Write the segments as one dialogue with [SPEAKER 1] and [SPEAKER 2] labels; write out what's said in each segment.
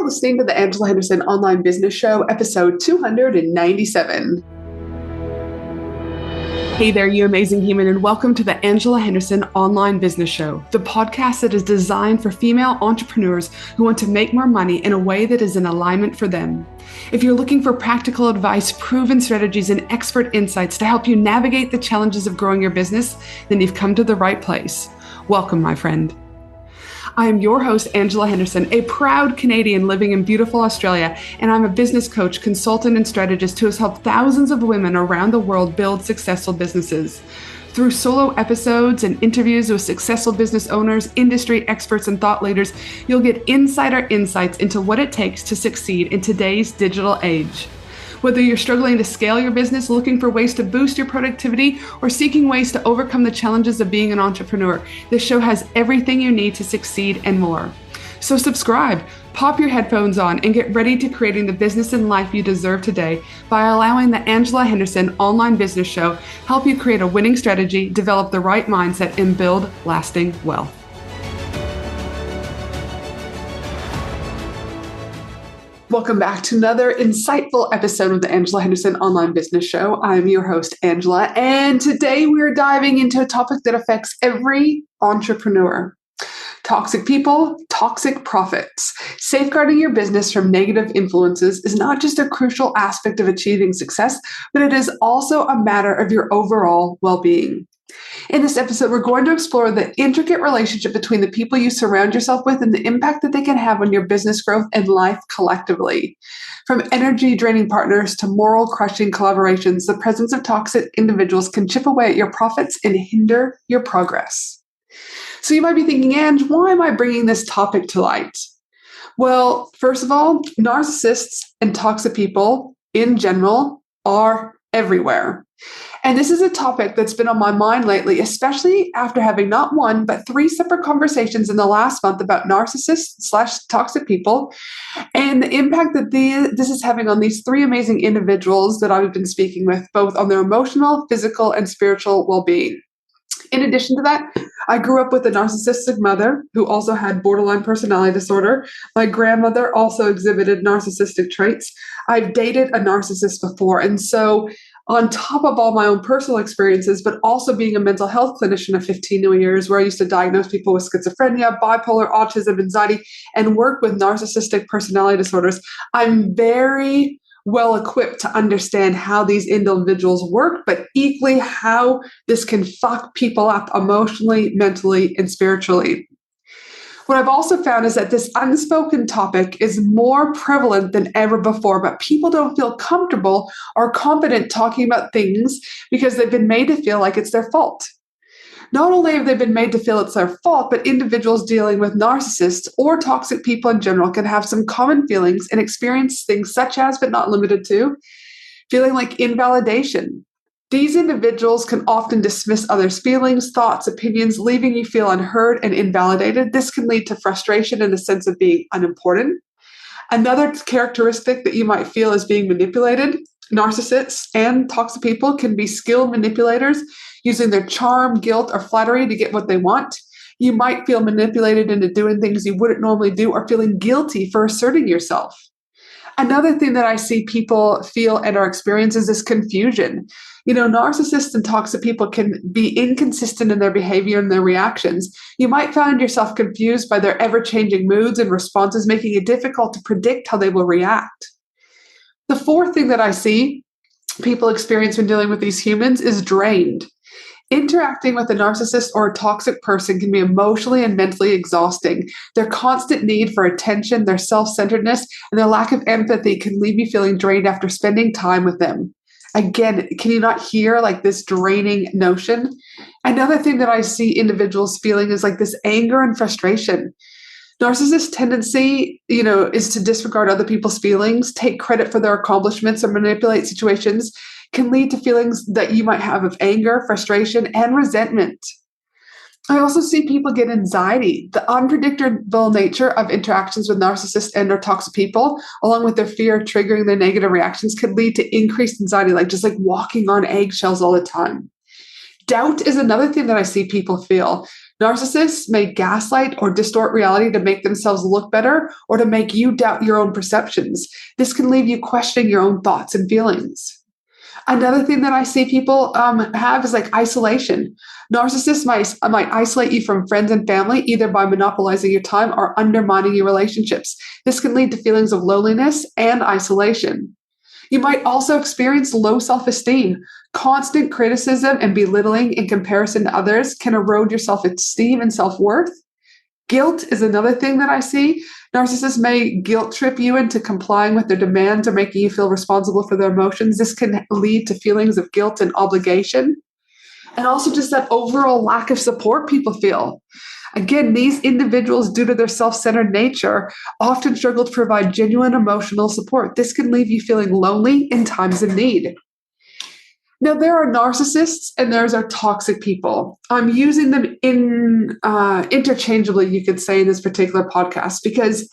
[SPEAKER 1] You're listening to the Angela Henderson Online Business Show, episode 297. Hey there, you amazing human, and welcome to the Angela Henderson Online Business Show, the podcast that is designed for female entrepreneurs who want to make more money in a way that is in alignment for them. If you're looking for practical advice, proven strategies, and expert insights to help you navigate the challenges of growing your business, then you've come to the right place. Welcome, my friend. I am your host, Angela Henderson, a proud Canadian living in beautiful Australia, and I'm a business coach, consultant, and strategist who has helped thousands of women around the world build successful businesses. Through solo episodes and interviews with successful business owners, industry experts, and thought leaders, you'll get insider insights into what it takes to succeed in today's digital age. Whether you're struggling to scale your business, looking for ways to boost your productivity, or seeking ways to overcome the challenges of being an entrepreneur, this show has everything you need to succeed and more. So subscribe, pop your headphones on, and get ready to creating the business and life you deserve today by allowing the Angela Henderson Online Business Show help you create a winning strategy, develop the right mindset, and build lasting wealth. Welcome back to another insightful episode of the Angela Henderson Online Business Show. I'm your host, Angela, and today we're diving into a topic that affects every entrepreneur. Toxic people, toxic profits. Safeguarding your business from negative influences is not just a crucial aspect of achieving success, but it is also a matter of your overall well-being. In this episode, we're going to explore the intricate relationship between the people you surround yourself with and the impact that they can have on your business growth and life collectively. From energy-draining partners to moral-crushing collaborations, the presence of toxic individuals can chip away at your profits and hinder your progress. So you might be thinking, Ange, why am I bringing this topic to light? Well, first of all, narcissists and toxic people in general are everywhere. And this is a topic that's been on my mind lately, especially after having not one, but 3 separate conversations in the last month about narcissists/toxic people and the impact that this is having on these 3 amazing individuals that I've been speaking with, both on their emotional, physical, and spiritual well-being. In addition to that, I grew up with a narcissistic mother who also had borderline personality disorder. My grandmother also exhibited narcissistic traits. I've dated a narcissist before. And so on top of all my own personal experiences, but also being a mental health clinician of 15 years, where I used to diagnose people with schizophrenia, bipolar, autism, anxiety, and work with narcissistic personality disorders, I'm very well equipped to understand how these individuals work, but equally how this can fuck people up emotionally, mentally, and spiritually. What I've also found is that this unspoken topic is more prevalent than ever before, but people don't feel comfortable or confident talking about things because they've been made to feel like it's their fault. Not only have they been made to feel it's their fault, but individuals dealing with narcissists or toxic people in general can have some common feelings and experience things such as, but not limited to, feeling like invalidation. These individuals can often dismiss others' feelings, thoughts, opinions, leaving you feel unheard and invalidated. This can lead to frustration and a sense of being unimportant. Another characteristic that you might feel is being manipulated. Narcissists and toxic people can be skilled manipulators, using their charm, guilt, or flattery to get what they want. You might feel manipulated into doing things you wouldn't normally do or feeling guilty for asserting yourself. Another thing that I see people feel and are experiencing is this confusion. Narcissists and toxic people can be inconsistent in their behavior and their reactions. You might find yourself confused by their ever-changing moods and responses, making it difficult to predict how they will react. The 4th thing that I see people experience when dealing with these humans is drained. Interacting with a narcissist or a toxic person can be emotionally and mentally exhausting. Their constant need for attention, their self-centeredness, and their lack of empathy can leave you feeling drained after spending time with them. Again, can you not hear this draining notion? Another thing that I see individuals feeling is this anger and frustration. Narcissists' tendency, is to disregard other people's feelings, take credit for their accomplishments, or manipulate situations can lead to feelings that you might have of anger, frustration, and resentment. I also see people get anxiety. The unpredictable nature of interactions with narcissists and or toxic people, along with their fear of triggering their negative reactions, could lead to increased anxiety, just walking on eggshells all the time. Doubt is another thing that I see people feel. Narcissists may gaslight or distort reality to make themselves look better or to make you doubt your own perceptions. This can leave you questioning your own thoughts and feelings. Another thing that I see people have is like isolation. Narcissists might isolate you from friends and family, either by monopolizing your time or undermining your relationships. This can lead to feelings of loneliness and isolation. You might also experience low self-esteem. Constant criticism and belittling in comparison to others can erode your self-esteem and self-worth. Guilt is another thing that I see. Narcissists may guilt trip you into complying with their demands or making you feel responsible for their emotions. This can lead to feelings of guilt and obligation. And also just that overall lack of support people feel. Again, these individuals, due to their self-centered nature, often struggle to provide genuine emotional support. This can leave you feeling lonely in times of need. Now, there are narcissists and there's our toxic people. I'm using them interchangeably, you could say, in this particular podcast, because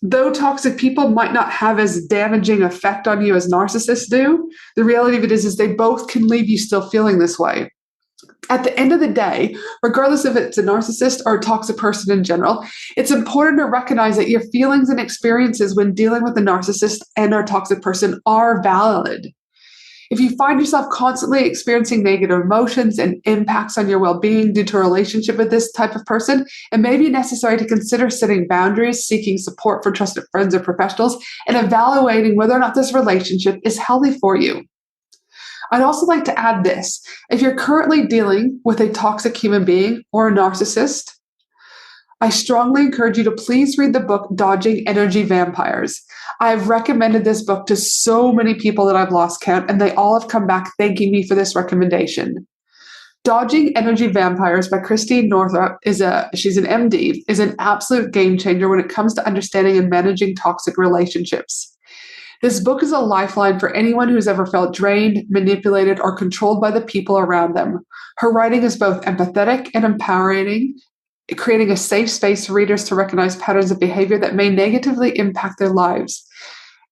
[SPEAKER 1] though toxic people might not have as damaging effect on you as narcissists do, the reality of it is they both can leave you still feeling this way. At the end of the day, regardless if it's a narcissist or a toxic person in general, it's important to recognize that your feelings and experiences when dealing with a narcissist and or toxic person are valid. If you find yourself constantly experiencing negative emotions and impacts on your well-being due to a relationship with this type of person, it may be necessary to consider setting boundaries, seeking support from trusted friends or professionals, and evaluating whether or not this relationship is healthy for you. I'd also like to add this. If you're currently dealing with a toxic human being or a narcissist, I strongly encourage you to please read the book, Dodging Energy Vampires. I've recommended this book to so many people that I've lost count, and they all have come back thanking me for this recommendation. Dodging Energy Vampires by Christine Northrup she's an MD, is an absolute game changer when it comes to understanding and managing toxic relationships. This book is a lifeline for anyone who's ever felt drained, manipulated, or controlled by the people around them. Her writing is both empathetic and empowering, creating a safe space for readers to recognize patterns of behavior that may negatively impact their lives.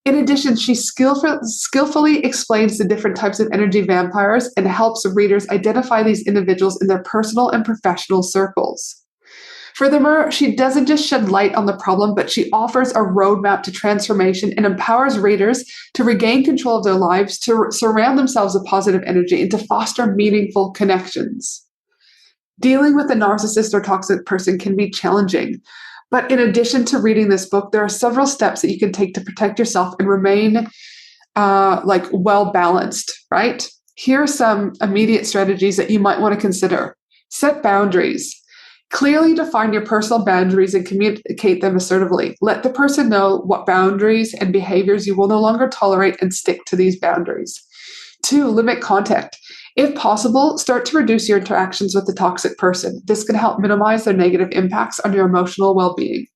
[SPEAKER 1] In addition, she skillfully explains the different types of energy vampires and helps readers identify these individuals in their personal and professional circles. Furthermore, she doesn't just shed light on the problem, but she offers a roadmap to transformation and empowers readers to regain control of their lives, to surround themselves with positive energy, and to foster meaningful connections. Dealing with a narcissist or toxic person can be challenging, but in addition to reading this book, there are several steps that you can take to protect yourself and remain well balanced, right? Here are some immediate strategies that you might want to consider. Set boundaries. Clearly define your personal boundaries and communicate them assertively. Let the person know what boundaries and behaviors you will no longer tolerate and stick to these boundaries. 2, limit contact. If possible, start to reduce your interactions with the toxic person. This can help minimize their negative impacts on your emotional well-being.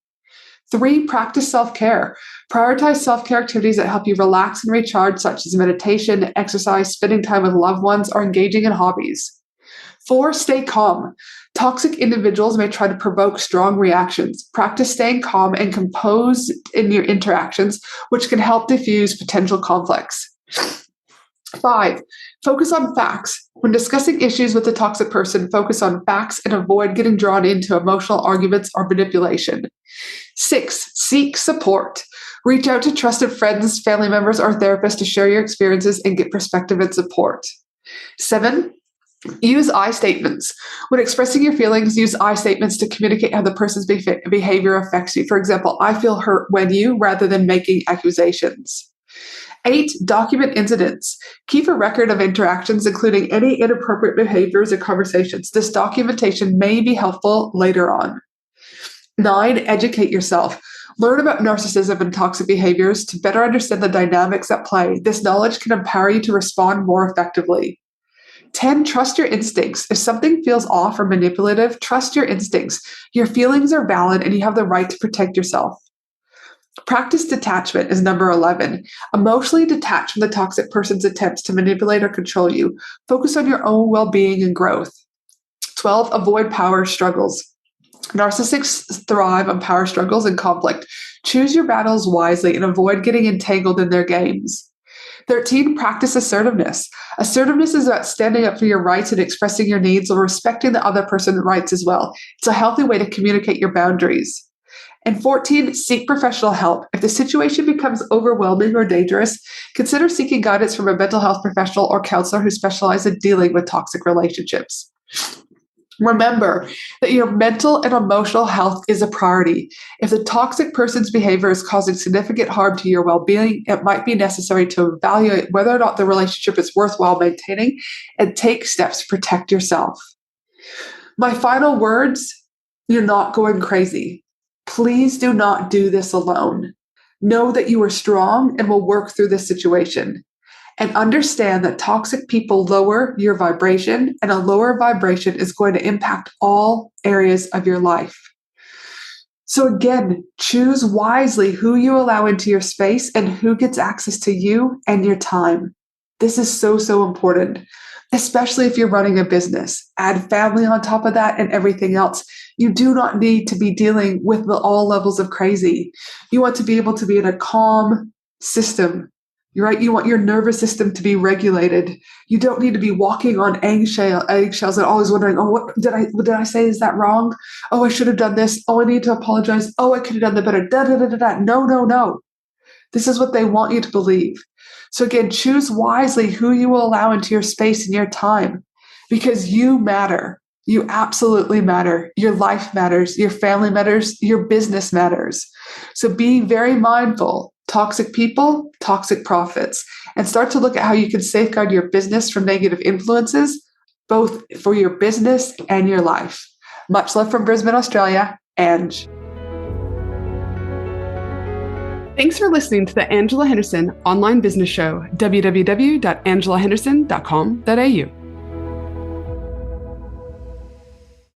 [SPEAKER 1] 3, practice self-care. Prioritize self-care activities that help you relax and recharge, such as meditation, exercise, spending time with loved ones, or engaging in hobbies. 4, stay calm. Toxic individuals may try to provoke strong reactions. Practice staying calm and composed in your interactions, which can help diffuse potential conflicts. 5, focus on facts. When discussing issues with a toxic person, focus on facts and avoid getting drawn into emotional arguments or manipulation. 6, seek support. Reach out to trusted friends, family members, or therapists to share your experiences and get perspective and support. 7, use I statements. When expressing your feelings, use I statements to communicate how the person's behavior affects you. For example, I feel hurt when you, rather than making accusations. 8, document incidents. Keep a record of interactions, including any inappropriate behaviors or conversations. This documentation may be helpful later on. 9, educate yourself. Learn about narcissism and toxic behaviors to better understand the dynamics at play. This knowledge can empower you to respond more effectively. 10, trust your instincts. If something feels off or manipulative, trust your instincts. Your feelings are valid and you have the right to protect yourself. Practice detachment is number 11. Emotionally detach from the toxic person's attempts to manipulate or control you. Focus on your own well-being and growth. 12, avoid power struggles. Narcissists thrive on power struggles and conflict. Choose your battles wisely and avoid getting entangled in their games. 13, practice assertiveness. Assertiveness is about standing up for your rights and expressing your needs while respecting the other person's rights as well. It's a healthy way to communicate your boundaries. And 14, seek professional help. If the situation becomes overwhelming or dangerous, consider seeking guidance from a mental health professional or counselor who specializes in dealing with toxic relationships. Remember that your mental and emotional health is a priority. If the toxic person's behavior is causing significant harm to your well-being, it might be necessary to evaluate whether or not the relationship is worthwhile maintaining and take steps to protect yourself. My final words, you're not going crazy. Please do not do this alone. Know that you are strong and will work through this situation. And understand that toxic people lower your vibration, and a lower vibration is going to impact all areas of your life. So again, choose wisely who you allow into your space and who gets access to you and your time. This is so, so important, especially if you're running a business. Add family on top of that and everything else. You do not need to be dealing with all levels of crazy. You want to be able to be in a calm system. You're right. You want your nervous system to be regulated. You don't need to be walking on eggshells and always wondering, oh, what did I say? Is that wrong? Oh, I should have done this. Oh, I need to apologize. Oh, I could have done that better. Da, da, da, da, da. No, no, no. This is what they want you to believe. So again, choose wisely who you will allow into your space and your time, because you matter. You absolutely matter. Your life matters. Your family matters. Your business matters. So be very mindful. Toxic people, toxic profits, and start to look at how you can safeguard your business from negative influences, both for your business and your life. Much love from Brisbane, Australia, Ange. Thanks for listening to the Angela Henderson online business show, www.angelahenderson.com.au.